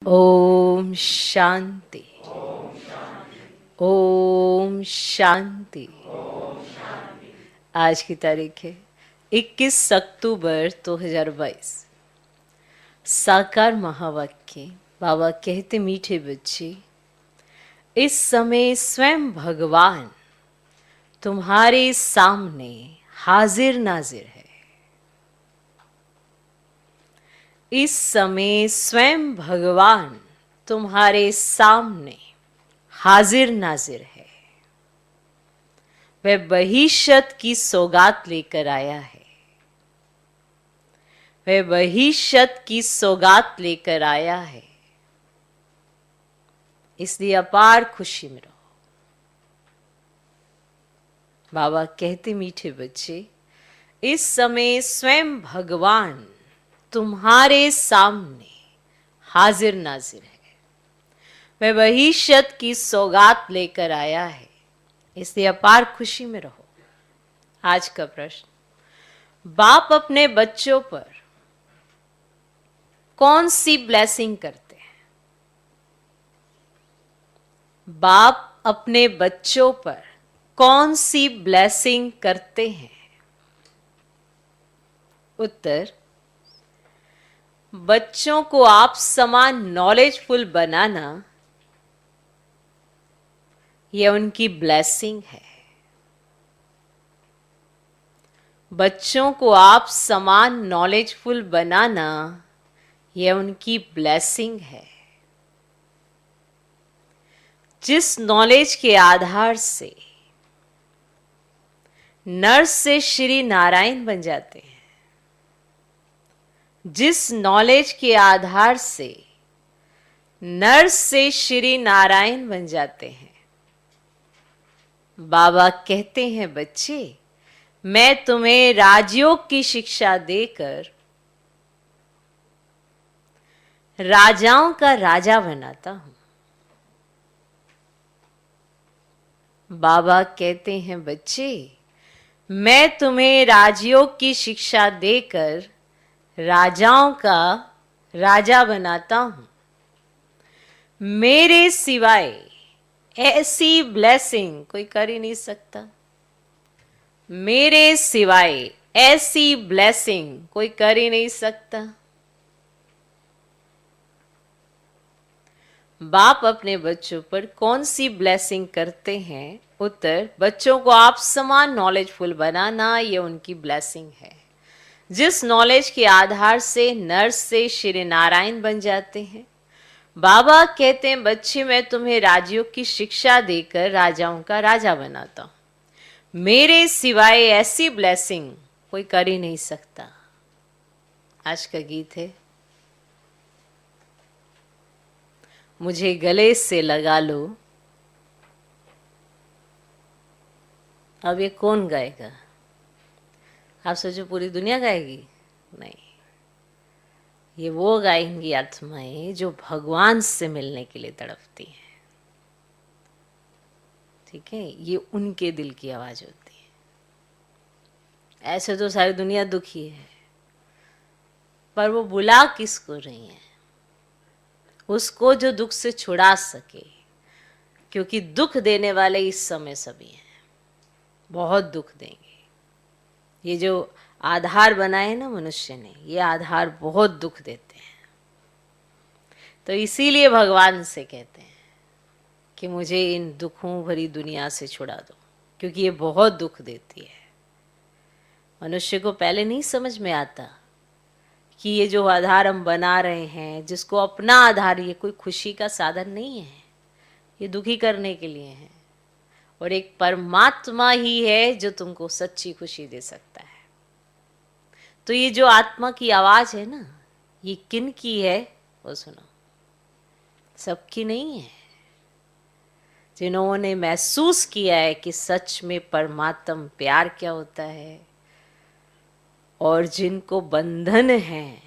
ओम शांति। ओम शांति। आज की तारीख है 21 अक्टूबर 2022। साकार महावाक्य। बाबा कहते, मीठे बच्चे, इस समय स्वयं भगवान तुम्हारे सामने हाजिर नाजिर है। इस समय स्वयं भगवान तुम्हारे सामने हाजिर नाजिर है। वह बहिष्यत की सौगात लेकर आया है। वह बहिष्यत की सौगात लेकर आया है। इसलिए अपार खुशी में रहो। बाबा कहते, मीठे बच्चे, इस समय स्वयं भगवान तुम्हारे सामने हाजिर नाजिर है। वह बहिष्यत की सौगात लेकर आया है। इसलिए अपार खुशी में रहो। आज का प्रश्न, बाप अपने बच्चों पर कौन सी ब्लेसिंग करते हैं? बाप अपने बच्चों पर कौन सी ब्लेसिंग करते हैं? उत्तर, बच्चों को आप समान नॉलेजफुल बनाना यह उनकी ब्लेसिंग है। बच्चों को आप समान नॉलेजफुल बनाना यह उनकी ब्लेसिंग है। जिस नॉलेज के आधार से नर से श्री नारायण बन जाते हैं, जिस नॉलेज के आधार से नर से श्री नारायण बन जाते हैं, बाबा कहते हैं, बच्चे, मैं तुम्हें राजयोग की शिक्षा देकर राजाओं का राजा बनाता हूं। बाबा कहते हैं, बच्चे, मैं तुम्हें राजयोग की शिक्षा देकर राजाओं का राजा बनाता हूं। मेरे सिवाय ऐसी ब्लेसिंग कोई कर ही नहीं सकता। मेरे सिवाय ऐसी ब्लेसिंग कोई कर ही नहीं सकता। बाप अपने बच्चों पर कौन सी ब्लेसिंग करते हैं? उत्तर, बच्चों को आप समान नॉलेजफुल बनाना ये उनकी ब्लेसिंग है। जिस नॉलेज के आधार से नर से श्री नारायण बन जाते हैं, बाबा कहते हैं, बच्चे, मैं तुम्हें राजयोग की शिक्षा देकर राजाओं का राजा बनाता हूं। मेरे सिवाय ऐसी ब्लेसिंग कोई कर ही नहीं सकता। आज का गीत है, मुझे गले से लगा लो। अब ये कौन गाएगा? आप सोचो पूरी दुनिया गाएगी? नहीं, ये वो गाएंगी आत्माएं जो भगवान से मिलने के लिए तड़पती हैं। ठीक है, ये उनके दिल की आवाज होती है। ऐसे तो सारी दुनिया दुखी है, पर वो बुला किसको रही है? उसको जो दुख से छुड़ा सके, क्योंकि दुख देने वाले इस समय सभी हैं, बहुत दुख देंगे। ये जो आधार बनाए ना मनुष्य ने, ये आधार बहुत दुख देते हैं। तो इसीलिए भगवान से कहते हैं कि मुझे इन दुखों भरी दुनिया से छुड़ा दो, क्योंकि ये बहुत दुख देती है। मनुष्य को पहले नहीं समझ में आता कि ये जो आधार हम बना रहे हैं, जिसको अपना आधार, ये कोई खुशी का साधन नहीं है, ये दुखी करने के लिए है। और एक परमात्मा ही है जो तुमको सच्ची खुशी दे सकता है। तो ये जो आत्मा की आवाज है ना, ये किन की है वो सुनो। सबकी नहीं है। जिन्होंने महसूस किया है कि सच में परमात्म प्यार क्या होता है, और जिनको बंधन है,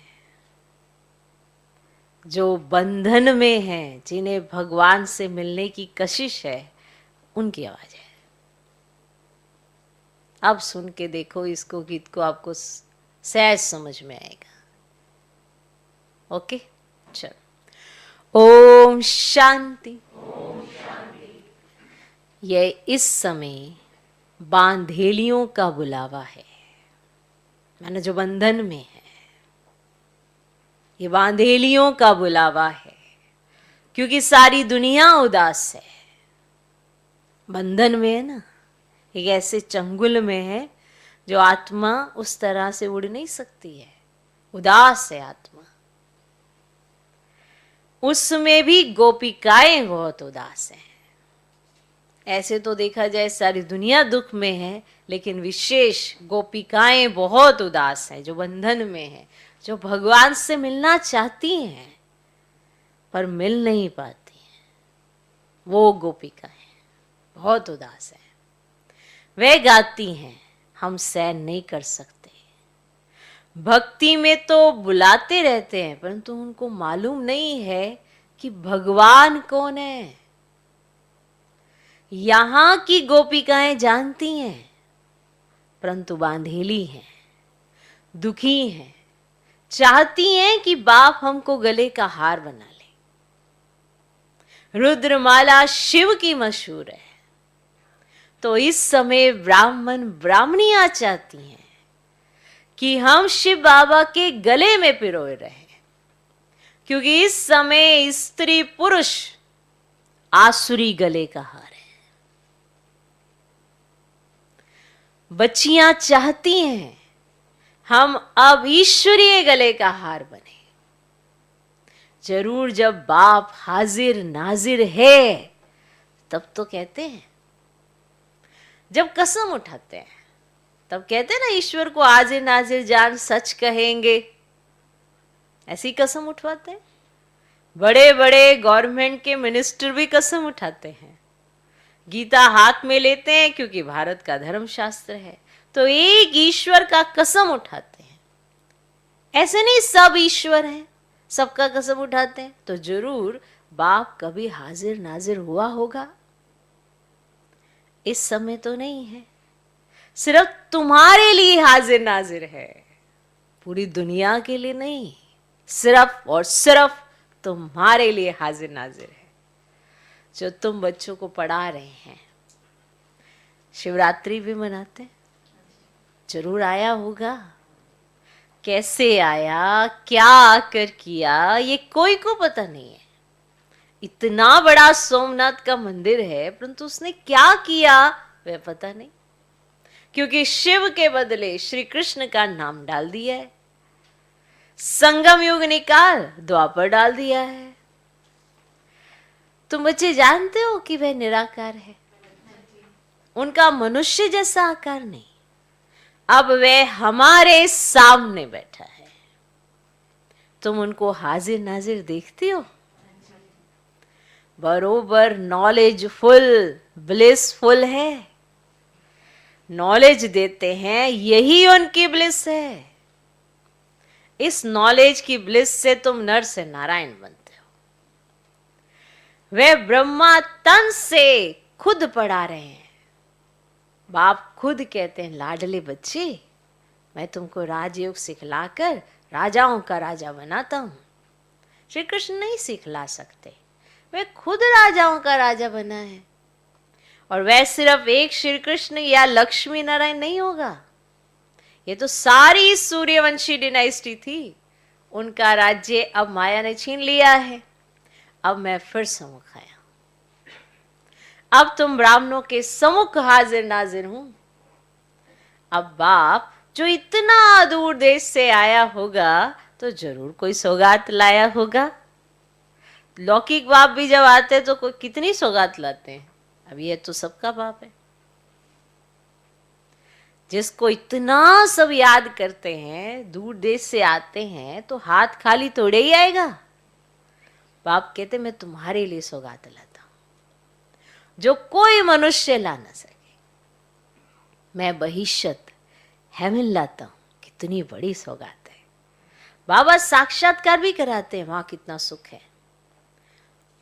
जो बंधन में है, जिन्हें भगवान से मिलने की कशिश है, उनकी आवाज है। अब सुन के देखो इसको, गीत को, आपको सहज समझ में आएगा। ओके, चलो। ओम शांति। यह इस समय बांधेलियों का बुलावा है, मानो जो बंधन में है, ये बांधेलियों का बुलावा है, क्योंकि सारी दुनिया उदास है, बंधन में है ना, एक ऐसे चंगुल में है जो आत्मा उस तरह से उड़ नहीं सकती है, उदास है आत्मा। उसमें भी गोपिकाएं बहुत उदास हैं। ऐसे तो देखा जाए सारी दुनिया दुख में है, लेकिन विशेष गोपिकाएं बहुत उदास हैं, जो बंधन में है, जो भगवान से मिलना चाहती हैं पर मिल नहीं पाती हैं। वो गोपिकाएं बहुत उदास हैं। वे गाती हैं, हम सहन नहीं कर सकते। भक्ति में तो बुलाते रहते हैं, परंतु उनको मालूम नहीं है कि भगवान कौन है। यहां की गोपिकाएं जानती हैं, परंतु बांधेली हैं, दुखी हैं, चाहती हैं कि बाप हमको गले का हार बना ले। रुद्रमाला शिव की मशहूर है, तो इस समय ब्राह्मण ब्राह्मणियां चाहती हैं कि हम शिव बाबा के गले में पिरोए रहे, क्योंकि इस समय स्त्री पुरुष आसुरी गले का हार है। बच्चियां चाहती हैं हम अब ईश्वरीय गले का हार बने। जरूर जब बाप हाजिर नाजिर है तब तो कहते हैं, जब कसम उठाते हैं तब कहते हैं ना, ईश्वर को हाजिर नाजिर जान सच कहेंगे, ऐसी कसम उठवाते हैं। बड़े बड़े गवर्नमेंट के मिनिस्टर भी कसम उठाते हैं, गीता हाथ में लेते हैं, क्योंकि भारत का धर्म शास्त्र है, तो एक ईश्वर का कसम उठाते हैं। ऐसे नहीं सब ईश्वर हैं, सबका कसम उठाते हैं, तो जरूर बाप कभी हाजिर नाजिर हुआ होगा। इस समय तो नहीं है, सिर्फ तुम्हारे लिए हाजिर नाजिर है, पूरी दुनिया के लिए नहीं, सिर्फ और सिर्फ तुम्हारे लिए हाजिर नाजिर है। जो तुम बच्चों को पढ़ा रहे हैं, शिवरात्रि भी मनाते, जरूर आया होगा। कैसे आया, क्या आकर किया, ये कोई को पता नहीं है। इतना बड़ा सोमनाथ का मंदिर है, परंतु उसने क्या किया वह पता नहीं, क्योंकि शिव के बदले श्री कृष्ण का नाम डाल दिया है। संगम युग निकाल द्वापर डाल दिया है। तुम बच्चे जानते हो कि वह निराकार है, उनका मनुष्य जैसा आकार नहीं। अब वह हमारे सामने बैठा है, तुम उनको हाजिर नाजिर देखती हो, बरोबर नॉलेजफुल ब्लिसफुल है, नॉलेज देते हैं, यही उनकी ब्लिस है। इस नॉलेज की ब्लिस से तुम नर से नारायण बनते हो। वे ब्रह्मा तन से खुद पढ़ा रहे हैं। बाप खुद कहते हैं, लाडले बच्चे, मैं तुमको राजयोग सिखलाकर राजाओं का राजा बनाता हूं। श्री कृष्ण नहीं सिखला सकते, वे खुद राजाओं का राजा बना है। और वह सिर्फ एक श्री कृष्ण या लक्ष्मी नारायण नहीं होगा, ये तो सारी सूर्यवंशी डिनाइस्टी थी, उनका राज्य अब माया ने छीन लिया है। अब मैं फिर सम्मुख आया, अब तुम ब्राह्मणों के सम्मुख हाजिर नाजिर हूं। अब बाप जो इतना दूर देश से आया होगा तो जरूर कोई सौगात लाया होगा। लौकिक बाप भी जब आते तो कोई कितनी सौगात लाते हैं, अब ये तो सबका बाप है, जिसको इतना सब याद करते हैं, दूर देश से आते हैं, तो हाथ खाली थोड़े ही आएगा। बाप कहते मैं तुम्हारे लिए सौगात लाता हूं, जो कोई मनुष्य ला ना सके। मैं बहिष्यत हेमन लाता हूं, कितनी बड़ी सौगात है। बाबा साक्षात्कार भी कराते हैं, वहां कितना सुख है।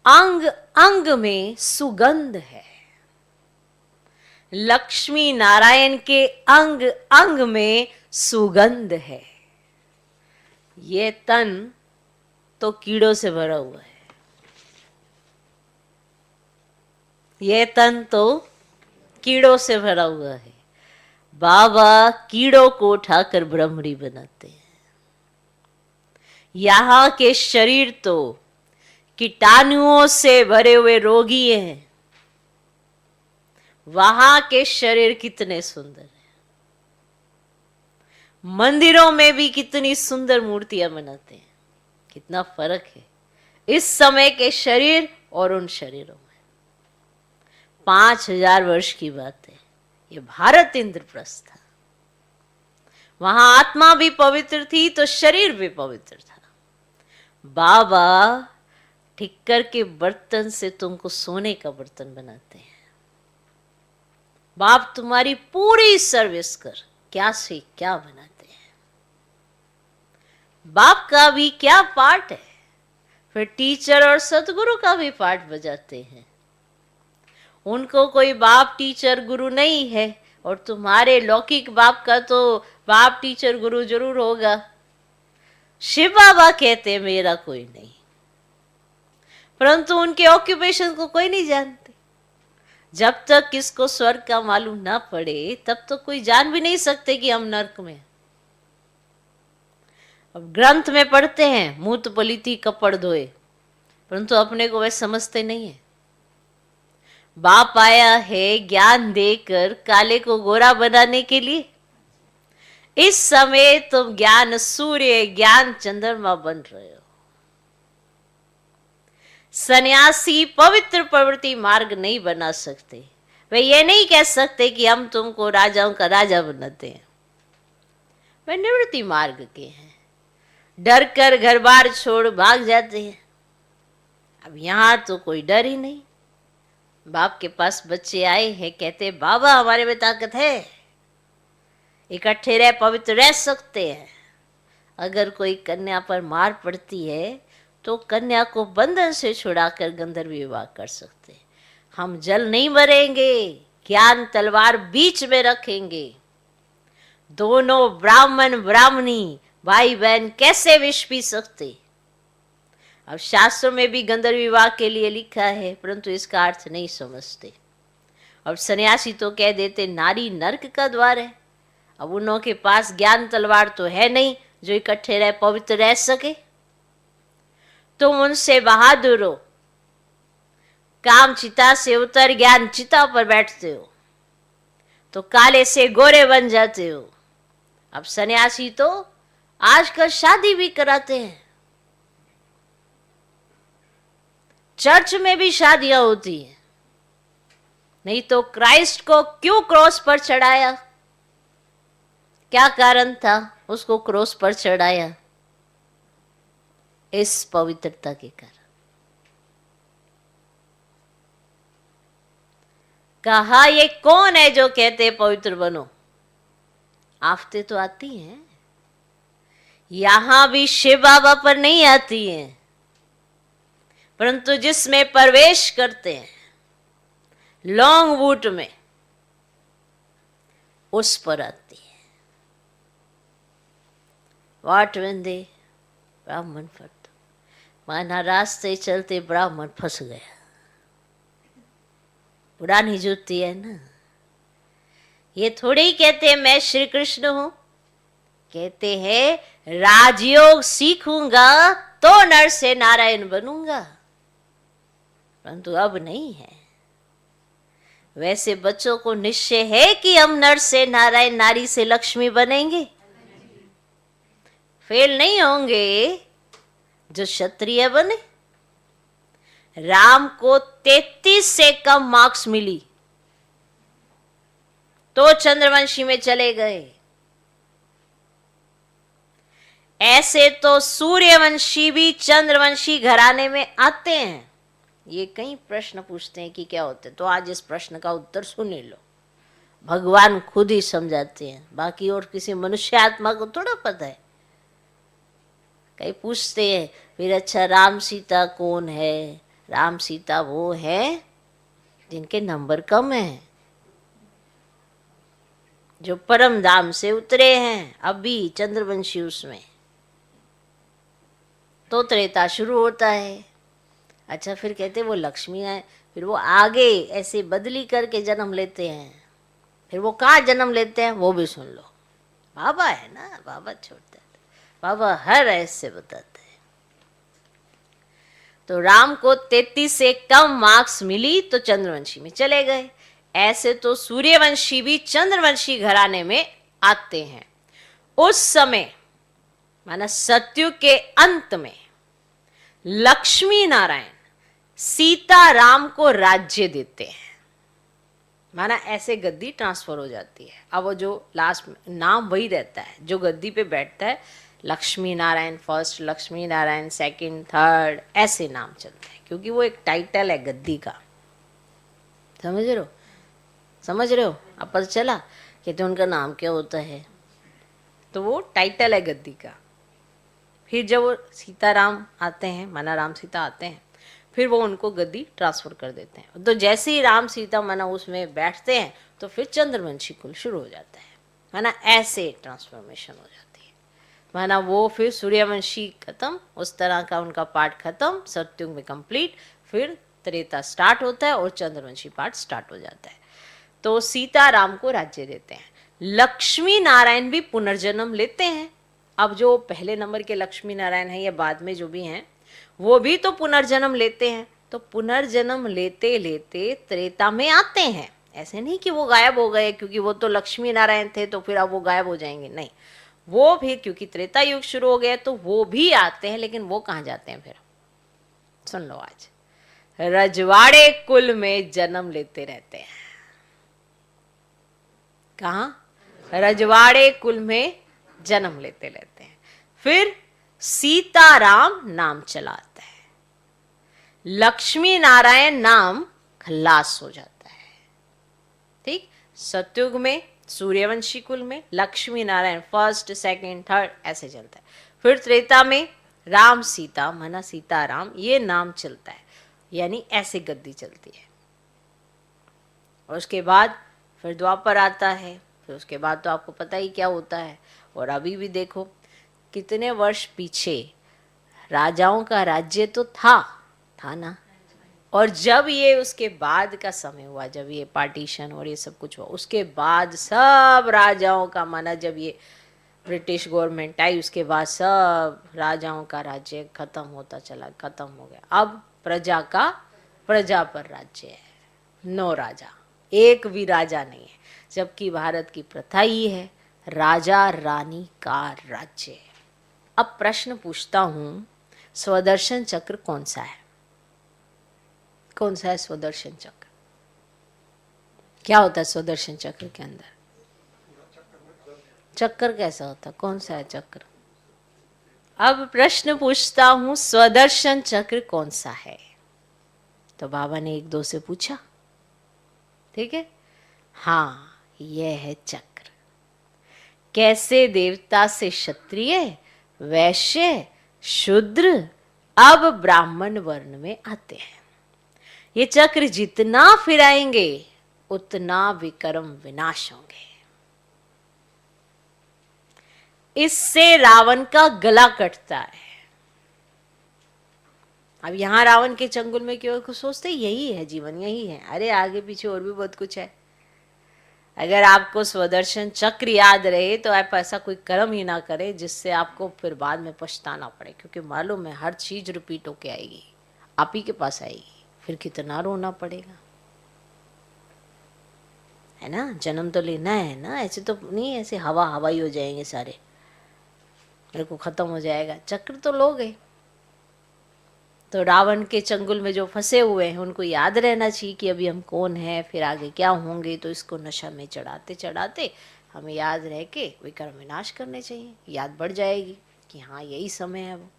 अंग अंग में सुगंध है, लक्ष्मी नारायण के अंग अंग में सुगंध है। ये तन तो कीड़ों से भरा हुआ है, ये तन तो कीड़ों से भरा हुआ है। बाबा कीड़ों को उठाकर ब्रह्मणी बनाते हैं। यहाँ के शरीर तो कीटाणुओं से भरे हुए रोगी हैं, वहां के शरीर कितने सुंदर हैं। मंदिरों में भी कितनी सुंदर मूर्तियां बनाते हैं। कितना फर्क है इस समय के शरीर और उन शरीरों में। 5000 वर्ष की बात है। ये भारत इंद्रप्रस्थ था। वहां आत्मा भी पवित्र थी तो शरीर भी पवित्र था। बाबा ठिक्कर के बर्तन से तुमको सोने का बर्तन बनाते हैं। बाप तुम्हारी पूरी सर्विस कर, क्या से क्या बनाते हैं। बाप का भी क्या पार्ट है, फिर टीचर और सतगुरु का भी पार्ट बजाते हैं। उनको कोई बाप टीचर गुरु नहीं है, और तुम्हारे लौकिक बाप का तो बाप टीचर गुरु जरूर होगा। शिव बाबा कहते मेरा कोई नहीं, परंतु उनके ऑक्यूपेशन को कोई नहीं जानते। जब तक किसको स्वर्ग का मालूम ना पड़े तब तो कोई जान भी नहीं सकते कि हम नरक में। अब ग्रंथ में पढ़ते हैं मूत पलीती कपड़ धोए, परंतु अपने को वे समझते नहीं है। बाप आया है ज्ञान देकर काले को गोरा बनाने के लिए। इस समय तुम ज्ञान सूर्य ज्ञान चंद्रमा बन रहे हो। सन्यासी पवित्र प्रवृत्ति मार्ग नहीं बना सकते। वे ये नहीं कह सकते कि हम तुमको राजाओं का राजा बनाते हैं। वे निवृत्ति मार्ग के हैं। डर कर घर बार छोड़ भाग जाते हैं। अब यहां तो कोई डर ही नहीं। बाप के पास बच्चे आए हैं, कहते बाबा हमारे में ताकत है, इकट्ठे रह पवित्र रह सकते हैं। अगर कोई कन्या पर मार पड़ती है तो कन्या को बंधन से छुड़ाकर गंधर्व विवाह कर सकते। हम जल नहीं मरेंगे, ज्ञान तलवार बीच में रखेंगे। दोनों ब्राह्मण ब्राह्मणी भाई बहन कैसे विष पी सकते। अब शास्त्रों में भी गंधर्व विवाह के लिए लिखा है, परंतु इसका अर्थ नहीं समझते। अब सन्यासी तो कह देते नारी नरक का द्वार है। अब उनों के पास ज्ञान तलवार तो है नहीं जो इकट्ठे रह पवित्र रह सके। तुम उनसे बहादुर हो, काम चिता से उतर ज्ञान चिता पर बैठते हो तो काले से गोरे बन जाते हो। अब सन्यासी तो आजकल शादी भी कराते हैं। चर्च में भी शादियां होती हैं। नहीं तो क्राइस्ट को क्यों क्रॉस पर चढ़ाया, क्या कारण था उसको क्रॉस पर चढ़ाया? इस पवित्रता के कारण। कहा ये कौन है जो कहते पवित्र बनो? आफते तो आती हैं, यहां भी शिव बाबा पर नहीं आती हैं, परंतु जिसमें प्रवेश करते हैं लॉन्ग वूट में, उस पर आती है। वाट वेंदे ब्राह्मण फट, माना रास्ते चलते ब्राह्मण फंस गया। पुरानी जुती है ना। ये थोड़ी ही कहते मैं श्री कृष्ण हूं, कहते हैं राजयोग सीखूंगा तो नर से नारायण बनूंगा, परंतु अब नहीं है। वैसे बच्चों को निश्चय है कि हम नर से नारायण नारी से लक्ष्मी बनेंगे। फेल नहीं होंगे जो क्षत्रिय बने। राम को 33 से कम मार्क्स मिली तो चंद्रवंशी में चले गए। ऐसे तो सूर्यवंशी भी चंद्रवंशी घराने में आते हैं। ये कई प्रश्न पूछते हैं कि क्या होते, तो आज इस प्रश्न का उत्तर सुन लो। भगवान खुद ही समझाते हैं, बाकी और किसी मनुष्य आत्मा को थोड़ा पता है। कई पूछते हैं फिर अच्छा राम सीता कौन है? राम सीता वो है जिनके नंबर कम है, जो परम धाम से उतरे हैं। अभी चंद्रवंशी उसमें तो त्रेता शुरू होता है। अच्छा, फिर कहते वो लक्ष्मी है, फिर वो आगे ऐसे बदली करके जन्म लेते हैं, फिर वो कहाँ जन्म लेते हैं वो भी सुन लो। बाबा है ना, बाबा छोड़ते हैं, बाबा हर ऐसे बताते हैं। तो राम को 33 से कम मार्क्स मिली तो चंद्रवंशी में चले गए। ऐसे तो सूर्यवंशी भी चंद्रवंशी घराने में आते हैं। उस समय माना सतयुग के अंत में लक्ष्मी नारायण सीता राम को राज्य देते हैं। माना ऐसे गद्दी ट्रांसफर हो जाती है। अब वो जो लास्ट नाम वही रहता है, जो गद्दी पे बैठता है Lakshmi Narayan first, Lakshmi Narayan second, third, ऐसे नाम चलते हैं, क्योंकि वो एक टाइटल है गद्दी का। समझ रहे हो? समझ रहे हो? अब पता चला कहते उनका नाम क्या होता है, तो वो टाइटल है गद्दी का। फिर जब वो सीताराम आते हैं, माना राम सीता आते हैं, फिर वो उनको गद्दी ट्रांसफर कर देते हैं। तो जैसे ही राम सीता माना उसमें बैठते हैं तो फिर चंद्रवंशी कुल शुरू हो जाता है। माना ऐसे ट्रांसफॉर्मेशन हो जाती है। माना वो फिर सूर्यवंशी खत्म, उस तरह का उनका पार्ट खत्म, सतयुग में कंप्लीट, फिर त्रेता स्टार्ट होता है और चंद्रवंशी पार्ट स्टार्ट हो जाता है। तो सीता राम को राज्य देते हैं। लक्ष्मी नारायण भी पुनर्जन्म लेते हैं। अब जो पहले नंबर के लक्ष्मी नारायण हैं या बाद में जो भी हैं, वो भी तो पुनर्जन्म लेते हैं। तो पुनर्जन्म लेते लेते त्रेता में आते हैं। ऐसे नहीं कि वो गायब हो गए क्योंकि वो तो लक्ष्मी नारायण थे तो फिर अब वो गायब हो जाएंगे, नहीं। वो भी क्योंकि त्रेता युग शुरू हो गया तो वो भी आते हैं, लेकिन वो कहाँ जाते हैं फिर? सुन लो, आज रजवाड़े कुल में जन्म लेते रहते हैं। कहाँ? रजवाड़े कुल में जन्म लेते रहते हैं। फिर सीताराम नाम चलाता है, लक्ष्मी नारायण नाम खल्लास हो जाता है। ठीक, सतयुग में सूर्यवंशी कुल में Lakshmi Narayan first second third ऐसे चलता है। फिर त्रेता में राम सीता माना सीताराम ये नाम चलता है, यानी ऐसे गद्दी चलती है। और उसके बाद फिर द्वापर आता है। फिर उसके बाद तो आपको पता ही क्या होता है। और अभी भी देखो कितने वर्ष पीछे राजाओं का राज्य तो था ना। और जब ये उसके बाद का समय हुआ, जब ये पार्टीशन और ये सब कुछ हुआ, उसके बाद सब राजाओं का माना, जब ये ब्रिटिश गवर्नमेंट आई उसके बाद सब राजाओं का राज्य खत्म होता चला, खत्म हो गया। अब प्रजा का प्रजा पर राज्य है, 9 राजा, एक भी राजा नहीं है। जबकि भारत की प्रथा ही है राजा रानी का राज्य। अब प्रश्न पूछता हूं, स्वदर्शन चक्र कौन सा है? कौन सा है स्वदर्शन चक्र? क्या होता है स्वदर्शन चक्र के अंदर? चक्कर कैसा होता? कौन सा है चक्र? अब प्रश्न पूछता हूं, स्वदर्शन चक्र कौन सा है? तो बाबा ने 1-2 से पूछा, ठीक है। हाँ, यह है चक्र। कैसे देवता से क्षत्रिय, वैश्य, शूद्र, अब ब्राह्मण वर्ण में आते हैं। ये चक्र जितना फिराएंगे उतना विक्रम विनाश होंगे। इससे रावण का गला कटता है। अब यहां रावण के चंगुल में क्यों सोचते, यही है जीवन, यही है। अरे आगे पीछे और भी बहुत कुछ है। अगर आपको स्वदर्शन चक्र याद रहे तो आप ऐसा कोई कर्म ही ना करें जिससे आपको फिर बाद में पछताना पड़े, क्योंकि मालूम है हर चीज रिपीट होके आएगी, आप ही के पास आएगी, फिर कितना रोना पड़ेगा, है ना। जन्म तो लेना है ना, ऐसे तो नहीं ऐसे हवा हवाई हो जाएंगे सारे, मेरे को खत्म हो जाएगा। चक्र तो लोगे। तो रावण के चंगुल में जो फंसे हुए हैं उनको याद रहना चाहिए कि अभी हम कौन हैं, फिर आगे क्या होंगे। तो इसको नशा में चढ़ाते चढ़ाते हमें याद रह के विक्रम विनाश करने चाहिए, याद बढ़ जाएगी कि हाँ यही समय है वो।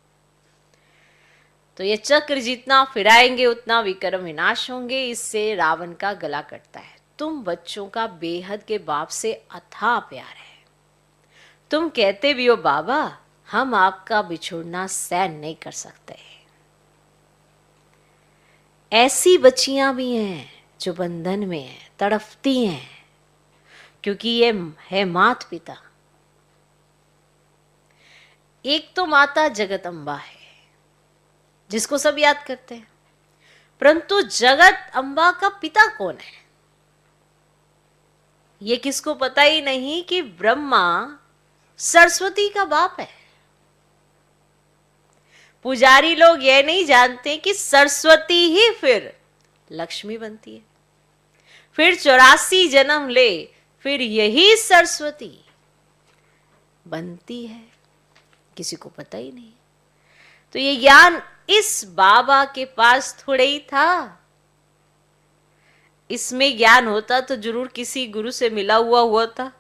तो ये चक्र जितना फिराएंगे उतना विक्रम विनाश होंगे। इससे रावण का गला कटता है। तुम बच्चों का बेहद के बाप से अथाह प्यार है। तुम कहते भी हो बाबा हम आपका बिछुड़ना सहन नहीं कर सकते। ऐसी बच्चियां भी हैं जो बंधन में हैं, तड़पती हैं, क्योंकि ये है माता पिता। एक तो माता जगत अम्बा है जिसको सब याद करते हैं, परंतु जगत अम्बा का पिता कौन है ये किसको पता ही नहीं कि ब्रह्मा सरस्वती का बाप है। पुजारी लोग यह नहीं जानते कि सरस्वती ही फिर लक्ष्मी बनती है, फिर 84 जन्म ले फिर यही सरस्वती बनती है, किसी को पता ही नहीं। तो ये ज्ञान इस बाबा के पास थोड़े ही था। इसमें ज्ञान होता तो जरूर किसी गुरु से मिला हुआ था,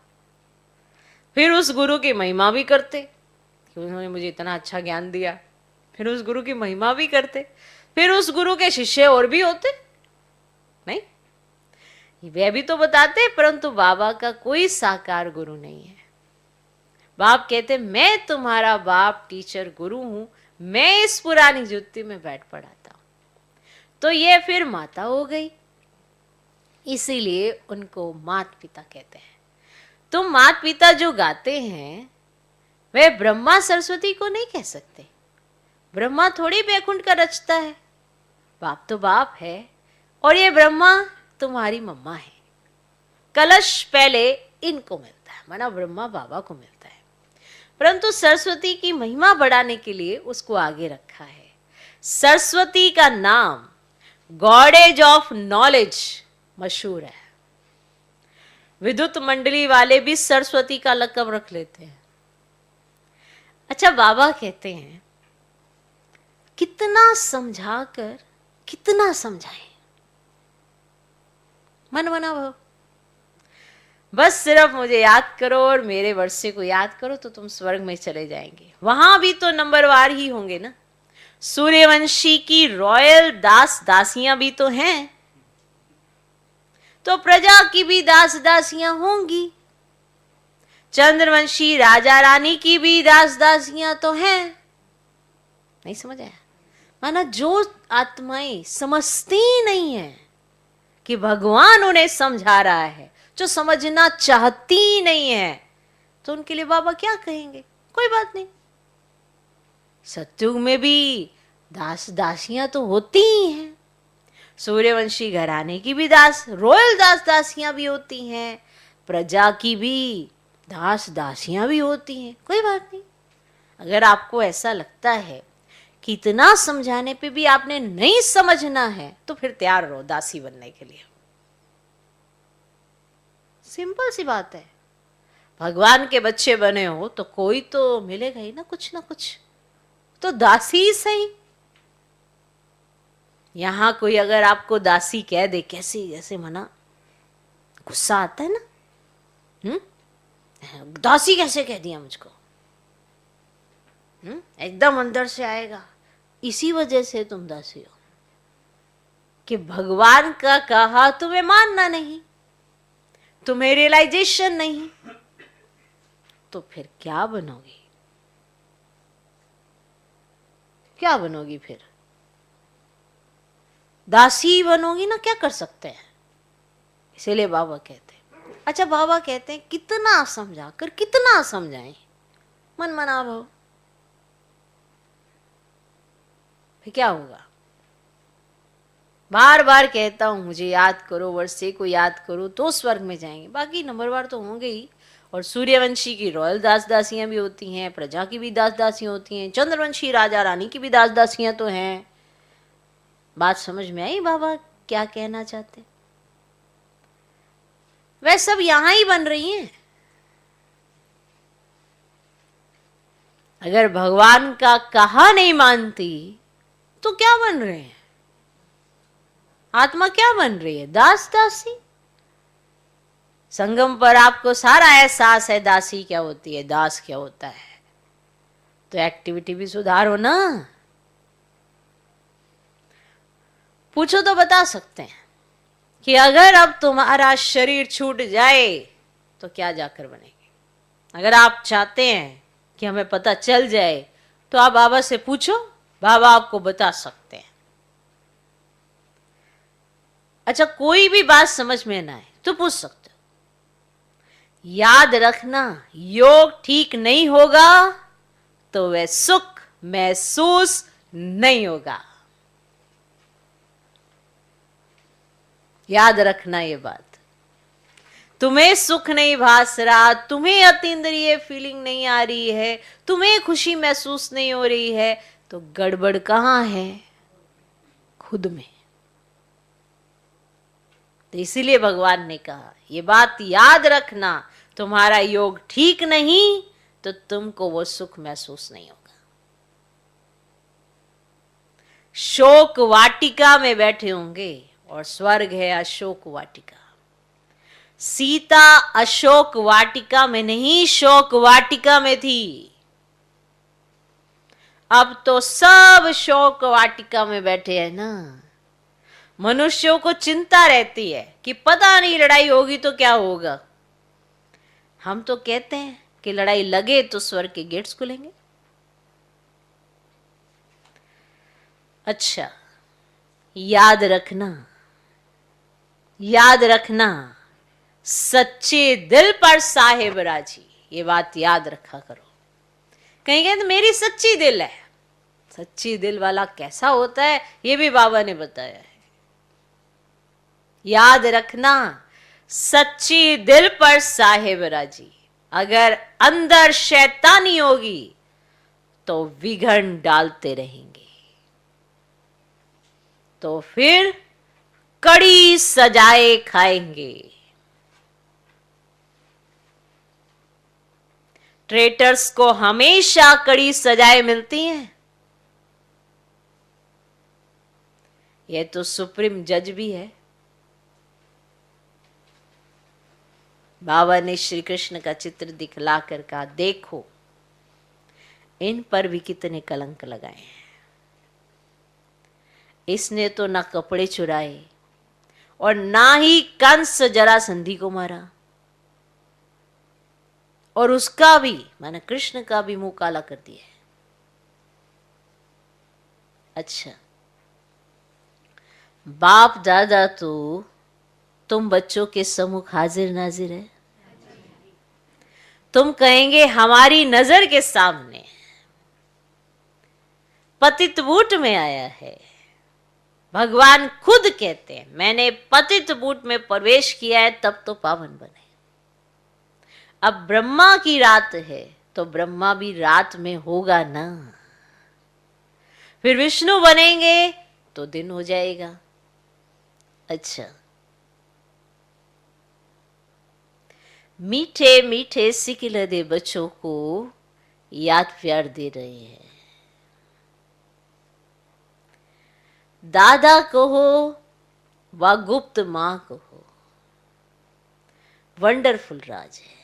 फिर उस गुरु की महिमा भी करते कि उन्होंने मुझे इतना अच्छा ज्ञान दिया, फिर उस गुरु की महिमा भी करते, फिर उस गुरु के शिष्य और भी होते। नहीं, वे भी तो बताते, परंतु बाबा का कोई साकार गुरु नहीं है। बाप कहते मैं तुम्हारा बाप टीचर गुरु हूं, मैं इस पुरानी जुत्ती में बैठ पड़ाता हूं। तो ये फिर माता हो गई, इसीलिए उनको माता पिता कहते हैं। तो माता पिता जो गाते हैं वे ब्रह्मा सरस्वती को नहीं कह सकते। ब्रह्मा थोड़ी बैकुंठ का रचता है, बाप तो बाप है, और ये ब्रह्मा तुम्हारी मम्मा है। कलश पहले इनको मिलता है, माना ब्रह्मा बाबा को मिलता है, परंतु सरस्वती की महिमा बढ़ाने के लिए उसको आगे रखा है। सरस्वती का नाम गॉडेज ऑफ नॉलेज मशहूर है। विद्युत मंडली वाले भी सरस्वती का लक़ब रख लेते हैं। अच्छा, बाबा कहते हैं कितना समझाकर कितना समझाएं, मन मना भाव, बस सिर्फ मुझे याद करो और मेरे वर्षे को याद करो तो तुम स्वर्ग में चले जाएंगे। वहां भी तो नंबरवार ही होंगे ना। सूर्यवंशी की रॉयल दास दासियां भी तो हैं, तो प्रजा की भी दास दासियां होंगी। चंद्रवंशी राजा रानी की भी दास दासियां तो हैं। नहीं समझ आया? माना जो आत्माएं समझती नहीं है कि भगवान उन्हें समझा रहा है, जो समझना चाहती नहीं है, तो उनके लिए बाबा क्या कहेंगे? कोई बात नहीं। सत्युग में भी दास दासियां तो होती ही हैं। सूर्यवंशी घराने की भी रॉयल दास दासियां भी होती हैं, प्रजा की भी दास दासियां भी होती हैं। कोई बात नहीं। अगर आपको ऐसा लगता है कि इतना समझाने पे भी आपने नहीं समझना है, तो फिर तैयार रहो दासी बनने के लिए। सिंपल सी बात है। भगवान के बच्चे बने हो तो कोई तो मिलेगा ही ना कुछ, तो दासी ही सही। यहां कोई अगर आपको दासी कह दे, कैसे मना गुस्सा आता है ना, दासी कैसे कह दिया मुझको, एकदम अंदर से आएगा। इसी वजह से तुम दासी हो कि भगवान का कहा तुम्हें मानना नहीं, तुम्हें रियलाइजेशन नहीं, तो फिर क्या बनोगी? क्या बनोगी? फिर दासी बनोगी ना, क्या कर सकते हैं? इसीलिए बाबा कहते हैं। अच्छा, बाबा कहते हैं कितना समझाकर कितना समझाएं, मन मना भाव, फिर क्या होगा? बार बार कहता हूं मुझे याद करो, वर्षे को याद करो तो स्वर्ग में जाएंगे, बाकी नंबरवार तो होंगे ही। और सूर्यवंशी की रॉयल दास दासियां भी होती हैं, प्रजा की भी दास दासियां होती हैं, चंद्रवंशी राजा रानी की भी दास दासियां तो हैं। बात समझ में आई बाबा क्या कहना चाहते? वह सब यहां ही बन रही हैं। अगर भगवान का कहा नहीं मानती तो क्या बन रहे हैं? आत्मा क्या बन रही है? दास दासी। संगम पर आपको सारा एहसास है दासी क्या होती है, दास क्या होता है, तो एक्टिविटी भी सुधारो ना। पूछो तो बता सकते हैं कि अगर अब तुम्हारा शरीर छूट जाए तो क्या जाकर बनेगी? अगर आप चाहते हैं कि हमें पता चल जाए तो आप बाबा से पूछो, बाबा आपको बता सकते हैं। अच्छा, कोई भी बात समझ में ना आए तो पूछ सकते हो। याद रखना, योग ठीक नहीं होगा तो वह सुख महसूस नहीं होगा। याद रखना ये बात। तुम्हें सुख नहीं भास रहा, तुम्हें अतीन्द्रिय फीलिंग नहीं आ रही है, तुम्हें खुशी महसूस नहीं हो रही है, तो गड़बड़ कहाँ है? खुद में। तो इसीलिए भगवान ने कहा ये बात याद रखना, तुम्हारा योग ठीक नहीं तो तुमको वो सुख महसूस नहीं होगा। शोक वाटिका में बैठे होंगे और स्वर्ग है अशोक वाटिका। सीता अशोक वाटिका में नहीं, शोक वाटिका में थी। अब तो सब शोक वाटिका में बैठे हैं ना। मनुष्यों को चिंता रहती है कि पता नहीं लड़ाई होगी तो क्या होगा। हम तो कहते हैं कि लड़ाई लगे तो स्वर्ग के गेट्स खुलेंगे। अच्छा, याद रखना, याद रखना, सच्चे दिल पर साहेब राजी। ये बात याद रखा करो। कहीं कहते मेरी सच्ची दिल है। सच्ची दिल वाला कैसा होता है ये भी बाबा ने बताया है। याद रखना, सच्ची दिल पर साहेब राजी। अगर अंदर शैतानी होगी तो विघन डालते रहेंगे, तो फिर कड़ी सजाए खाएंगे। ट्रेटर्स को हमेशा कड़ी सजाएं मिलती हैं। यह तो सुप्रीम जज भी है। बाबा ने श्री कृष्ण का चित्र दिखलाकर कहा देखो इन पर भी कितने कलंक लगाए हैं। इसने तो ना कपड़े चुराए और ना ही कंस जरासंधि को मारा, और उसका भी माना कृष्ण का भी मुंह काला कर दिया है। अच्छा, बाप दादा तो तुम बच्चों के सम्मुख हाजिर नाजिर है। तुम कहेंगे हमारी नजर के सामने पतित बूट में आया है। भगवान खुद कहते हैं मैंने पतित बूट में प्रवेश किया है तब तो पावन बने। अब ब्रह्मा की रात है तो ब्रह्मा भी रात में होगा ना। फिर विष्णु बनेंगे तो दिन हो जाएगा। अच्छा, मीठे मीठे सिकिलदे बच्चों को याद प्यार दे रहे हैं। दादा कहो व गुप्त मां कहो, वंडरफुल राज है।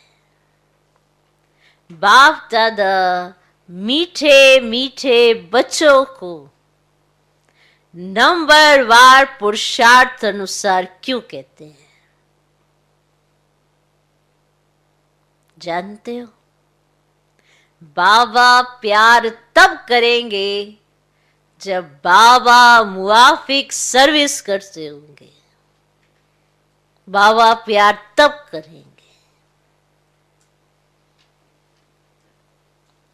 बाप दादा मीठे मीठे बच्चों को नंबरवार पुरुषार्थ अनुसार क्यों कहते हैं जानते हो? बाबा प्यार तब करेंगे जब बाबा मुआफिक सर्विस करते होंगे। बाबा प्यार तब करेंगे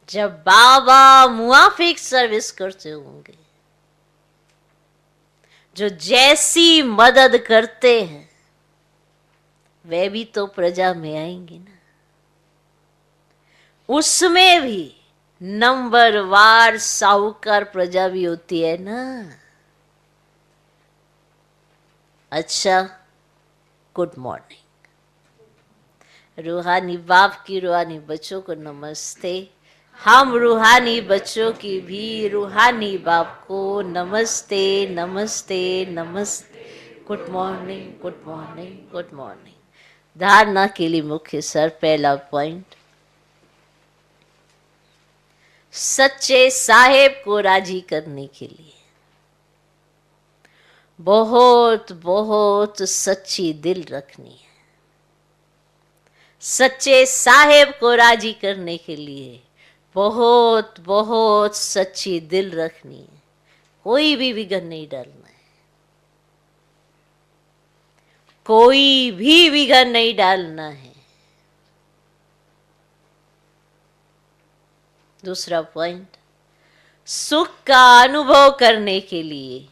जब बाबा मुआफिक सर्विस करते होंगे। जो जैसी मदद करते हैं वे भी तो प्रजा में आएंगे ना। उसमें भी नंबरवार साहूकार प्रजा भी होती है ना। अच्छा, गुड मॉर्निंग। रूहानी बाप की रूहानी बच्चों को नमस्ते। हम रूहानी बच्चों की भी रूहानी बाप को नमस्ते नमस्ते नमस्ते। Good morning good morning good morning. धारणा के लिए मुख्य सर पहला पॉइंट, सच्चे साहेब को राजी करने के लिए बहुत बहुत सच्ची दिल रखनी है। सच्चे साहेब को राजी करने के लिए बहुत बहुत सच्ची दिल रखनी है। कोई भी विघन नहीं डालना है, कोई भी विघन नहीं डालना है। दूसरा पॉइंट, सुख का अनुभव करने के लिए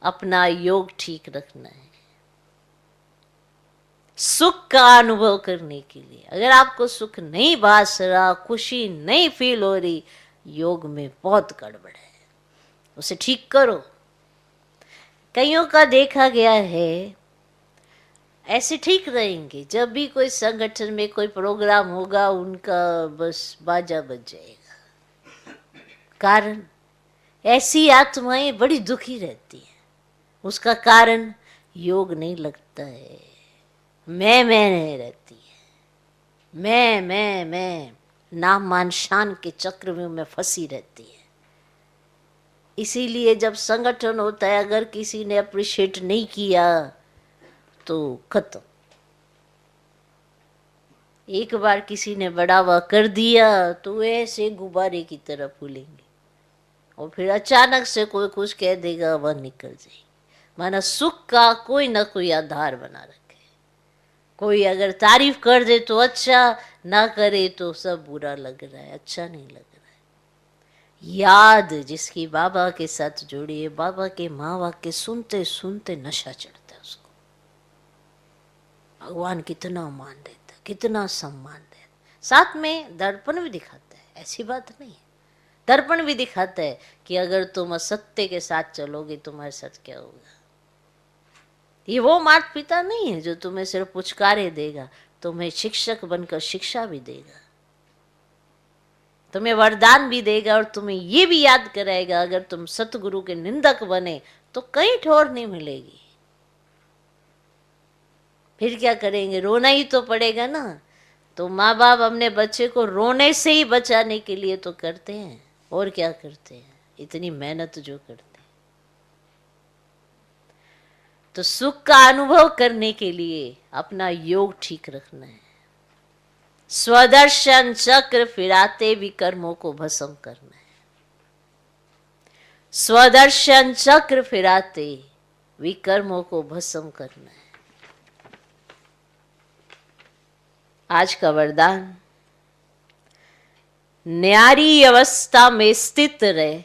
अपना योग ठीक रखना है। सुख का अनुभव करने के लिए। अगर आपको सुख नहीं भास रहा, खुशी नहीं फील हो रही, योग में बहुत गड़बड़ है, उसे ठीक करो। कईयों का देखा गया है ऐसे ठीक रहेंगे, जब भी कोई संगठन में कोई प्रोग्राम होगा उनका बस बाजा बज जाएगा। कारण ऐसी आत्माएं बड़ी दुखी रहती हैं। उसका कारण योग नहीं लगता है, मैं नहीं रहती है, मैं नाम मान शान के चक्रव्यूह में फंसी रहती है। इसीलिए जब संगठन होता है, अगर किसी ने अप्रिशिएट नहीं किया तो खत्म। एक बार किसी ने बढ़ावा कर दिया तो ऐसे गुब्बारे की तरह फूलेंगे, और फिर अचानक से कोई कुछ कह देगा, वह निकल जाएगी। माना सुख का कोई ना कोई आधार बना रखे। कोई अगर तारीफ कर दे तो अच्छा, ना करे तो सब बुरा लग रहा है, अच्छा नहीं लग रहा है। याद जिसकी बाबा के साथ जुड़ी है, बाबा के माँ वाक्य सुनते सुनते नशा चढ़ता है उसको। भगवान कितना मान देता, कितना सम्मान देता, साथ में दर्पण भी दिखाता है, ऐसी बात नहीं है। दर्पण भी दिखाता है कि अगर तुम असत्य के साथ चलोगे तुम्हारे साथ क्या होगा। ये वो माता पिता नहीं है जो तुम्हें सिर्फ पुचकारे देगा, तुम्हें शिक्षक बनकर शिक्षा भी देगा, तुम्हें वरदान भी देगा, और तुम्हें ये भी याद कराएगा अगर तुम सतगुरु के निंदक बने तो कहीं ठोर नहीं मिलेगी। फिर क्या करेंगे, रोना ही तो पड़ेगा ना। तो माँ बाप अपने बच्चे को रोने से ही बचाने के लिए तो करते हैं, और क्या करते हैं, इतनी मेहनत जो करते हैं। तो सुख का अनुभव करने के लिए अपना योग ठीक रखना है। स्वदर्शन चक्र फिराते विकर्मों को भस्म करना है। स्वदर्शन चक्र फिराते विकर्मों को भस्म करना है। आज का वरदान, न्यारी अवस्था में स्थित रहे,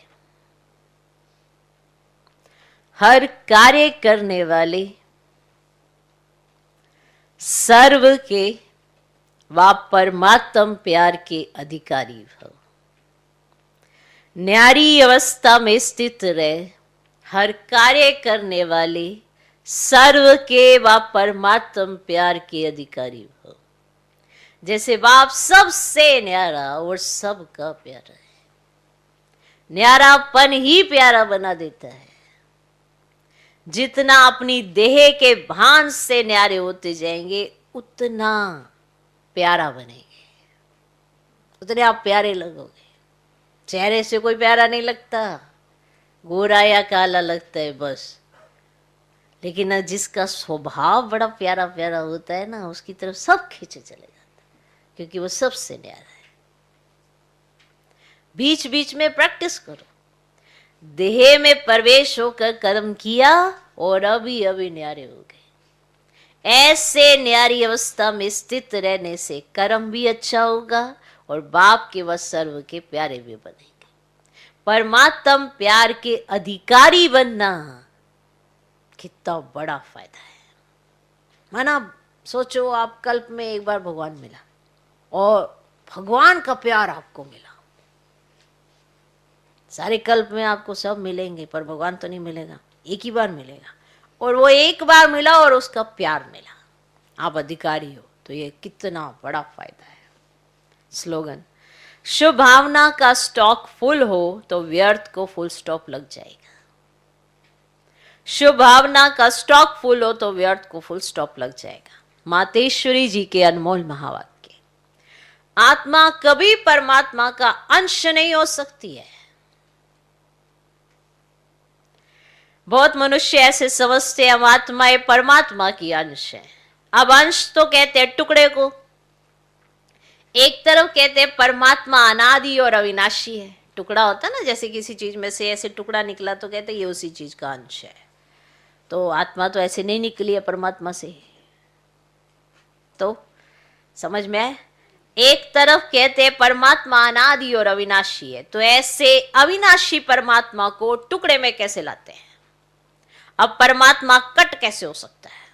हर कार्य करने वाले सर्व के व परमात्म प्यार के अधिकारी भव। न्यारी अवस्था में स्थित रहे, हर कार्य करने वाले सर्व के व परमात्म प्यार के अधिकारी भव। जैसे बाप सबसे न्यारा और सबका प्यारा है, न्यारापन ही प्यारा बना देता है। जितना अपनी देह के भान से न्यारे होते जाएंगे उतना प्यारा बनेंगे, उतने आप प्यारे लगोगे। चेहरे से कोई प्यारा नहीं लगता, गोरा या काला लगता है बस, लेकिन जिसका स्वभाव बड़ा प्यारा प्यारा होता है ना, उसकी तरफ सब खींचे चले जाते हैं, क्योंकि वो सबसे न्यारा है। बीच बीच में प्रैक्टिस करो, देह में प्रवेश होकर कर्म किया और अभी अभी न्यारे हो गए। ऐसे न्यारी अवस्था में स्थित रहने से कर्म भी अच्छा होगा और बाप के व सर्व के प्यारे भी बनेंगे। परमात्म प्यार के अधिकारी बनना कितना बड़ा फायदा है। माना सोचो आप कल्प में एक बार भगवान मिला और भगवान का प्यार आपको मिला। सारे कल्प में आपको सब मिलेंगे पर भगवान तो नहीं मिलेगा, एक ही बार मिलेगा, और वो एक बार मिला और उसका प्यार मिला, आप अधिकारी हो, तो ये कितना बड़ा फायदा है। स्लोगन, शुभ भावना का स्टॉक फुल हो तो व्यर्थ को फुल स्टॉप लग जाएगा। शुभ भावना का स्टॉक फुल हो तो व्यर्थ को फुल स्टॉप लग जाएगा। मातेश्वरी जी के अनमोल महावाक्य। आत्मा कभी परमात्मा का अंश नहीं हो सकती है। बहुत मनुष्य ऐसे समझते हैं हम आत्माएं परमात्मा की अंश है। अब अंश तो कहते हैं टुकड़े को, एक तरफ कहते हैं परमात्मा अनादि और अविनाशी है। टुकड़ा होता है ना, जैसे किसी चीज में से ऐसे टुकड़ा निकला तो कहते हैं ये उसी चीज का अंश है। तो आत्मा तो ऐसे नहीं निकली है परमात्मा से, तो समझ में आए। एक तरफ कहते हैं परमात्मा अनादि और अविनाशी है, तो ऐसे अविनाशी परमात्मा को टुकड़े में कैसे लाते हैं। अब परमात्मा कट कैसे हो सकता है।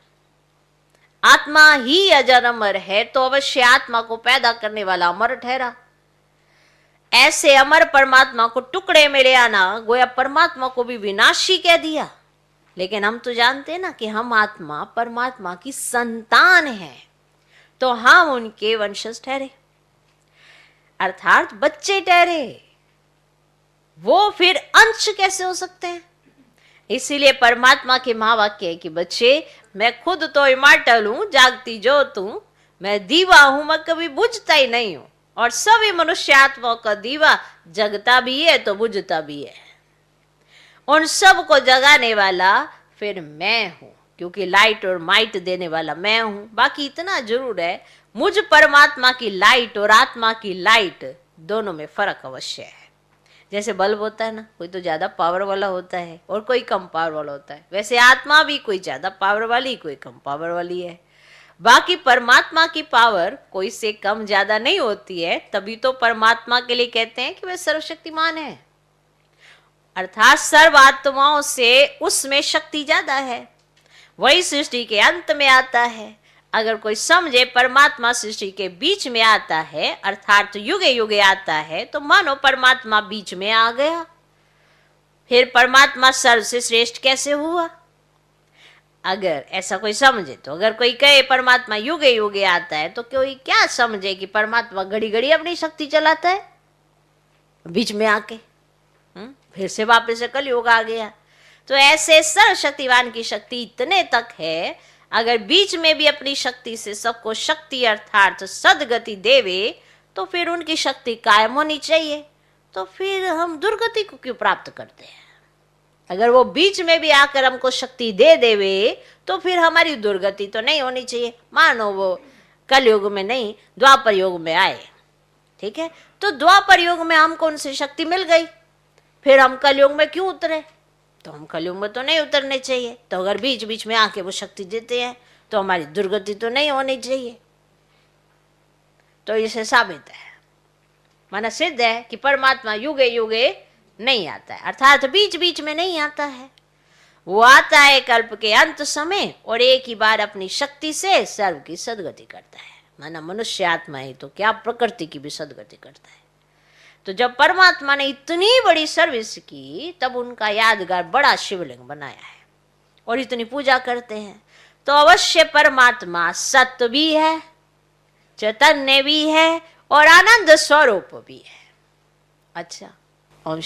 आत्मा ही अजर अमर है तो अवश्य आत्मा को पैदा करने वाला अमर ठहरा। ऐसे अमर परमात्मा को टुकड़े में ले आना गोया परमात्मा को भी विनाशी कह दिया। लेकिन हम तो जानते हैं ना कि हम आत्मा परमात्मा की संतान है, तो हम उनके वंशज ठहरे, अर्थात बच्चे ठहरे। वो फिर अंश कैसे हो सकते हैं? इसीलिए परमात्मा के महावाक्य है कि बच्चे, मैं खुद तो इमॉर्टल हूं, जागती ज्योत हूं, मैं दीवा हूं, मैं कभी बुझता ही नहीं हूं। और सभी मनुष्य आत्माओं का दीवा जगता भी है तो बुझता भी है। उन सब को जगाने वाला फिर मैं हूं, क्योंकि लाइट और माइट देने वाला मैं हूं। बाकी इतना जरूर है, मुझ परमात्मा की लाइट और आत्मा की लाइट दोनों में फर्क अवश्य है। जैसे बल्ब होता है ना, कोई तो ज्यादा पावर वाला होता है और कोई कम पावर वाला होता है, वैसे आत्मा भी कोई ज्यादा पावर वाली कोई कम पावर वाली है। बाकी परमात्मा की पावर कोई से कम ज्यादा नहीं होती है, तभी तो परमात्मा के लिए कहते हैं कि वह सर्वशक्तिमान है। अर्थात सर्व आत्माओं से उसमें शक्ति ज्यादा है, वही सृष्टि के अंत में आता है। अगर कोई समझे परमात्मा सृष्टि के बीच में आता है, अर्थात युगे युगे आता है, तो मानो परमात्मा बीच में आ गया। फिर परमात्मा सर्व से श्रेष्ठ कैसे हुआ? अगर ऐसा कोई समझे तो, अगर कोई कहे परमात्मा युगे युगे आता है, तो कोई क्या समझे कि परमात्मा घड़ी घड़ी अपनी शक्ति चलाता है बीच में आके, फिर से वापस से कलयुग आ गया। तो ऐसे सर्वशक्तिवान की शक्ति इतने तक है, अगर बीच में भी अपनी शक्ति से सबको शक्ति अर्थात सदगति देवे, तो फिर उनकी शक्ति कायम होनी चाहिए। तो फिर हम दुर्गति को क्यों प्राप्त करते हैं? अगर वो बीच में भी आकर हमको शक्ति दे देवे, तो फिर हमारी दुर्गति तो नहीं होनी चाहिए। मानो वो कलयुग में नहीं, द्वापर युग में आए, ठीक है, तो द्वापर युग में हमको उनसे शक्ति मिल गई, फिर हम कलयुग में क्यों उतरे? तो हम कलयुग में तो नहीं उतरने चाहिए। तो अगर बीच बीच में आके वो शक्ति देते हैं, तो हमारी दुर्गति तो नहीं होनी चाहिए। तो इसे साबित है, माना सिद्ध है कि परमात्मा युगे युगे नहीं आता है, अर्थात बीच बीच में नहीं आता है। वो आता है कल्प के अंत समय और एक ही बार अपनी शक्ति से सर्व की सदगति करता है। माना मनुष्य आत्मा है तो क्या प्रकृति की भी सदगति करता है। तो जब परमात्मा ने इतनी बड़ी सर्विस की, तब उनका यादगार बड़ा शिवलिंग बनाया है और इतनी पूजा करते हैं। तो अवश्य परमात्मा सत्य भी है, चैतन्य भी है और आनंद स्वरूप भी है। अच्छा, ओम